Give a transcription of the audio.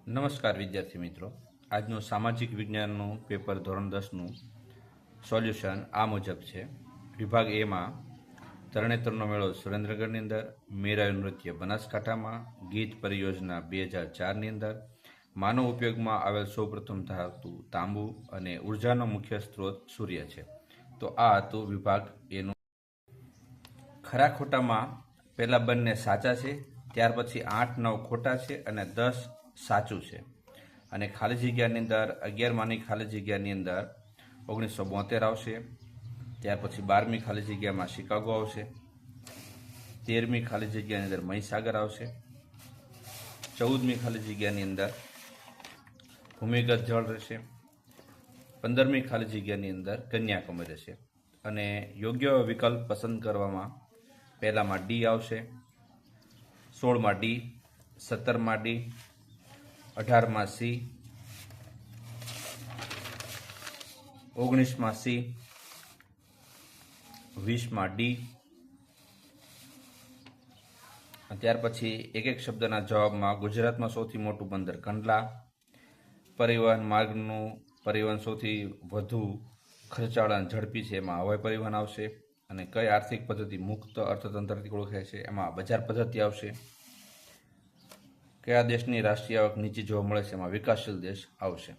નમસ્કાર વિદ્યાર્થી મિત્રો, આજનું સામાજિક વિજ્ઞાનનું પેપર ધોરણ 10નું સોલ્યુશન આ મુજબ છે. વિભાગ એમાં તરણેતરનો મેળો સુરેન્દ્રનગરની અંદર, મેરાયું નૃત્ય બનાસકાંઠામાં, ગીત પરિયોજના 2004ની અંદર, માનવ ઉપયોગમાં આવેલ સૌપ્રથમ ધાતુ તાંબુ અને ઉર્જાનો મુખ્ય સ્ત્રોત સૂર્ય છે. તો આ હતું વિભાગ એનું. ખરા ખોટામાં પહેલા બંને સાચા છે, ત્યાર પછી 8-9 ખોટા છે અને 10 સાચું છે. અને ખાલી જગ્યાની અંદર 11માની ખાલી જગ્યાની અંદર 1972 આવશે. ત્યાર પછી 12મી ખાલી જગ્યામાં શિકાગો આવશે. 13મી ખાલી જગ્યાની અંદર મહીસાગર આવશે. 14મી ખાલી જગ્યાની અંદર ભૂમિગત જળ રહેશે. 15મી ખાલી જગ્યાની અંદર કન્યાકુમારી રહેશે. અને યોગ્ય વિકલ્પ પસંદ કરવામાં પહેલામાં ડી આવશે, 16માં ડી, 17માં ડી, 18માં સી, 19માં સી, 20માં ડી. ત્યાર પછી એક એક શબ્દના જવાબમાં ગુજરાતમાં સૌથી મોટું બંદર કંડલા, પરિવહન માર્ગનું પરિવહન સૌથી વધુ ખર્ચાળ અને ઝડપી છે એમાં હવાઈ પરિવહન આવશે. અને કઈ આર્થિક પદ્ધતિ મુક્ત અર્થતંત્રથી ઓળખાય છે એમાં બજાર પદ્ધતિ આવશે. કયા દેશની રાષ્ટ્રીય આવક નીચી જોવા મળે છે એમાં વિકાસશીલ દેશ આવશે.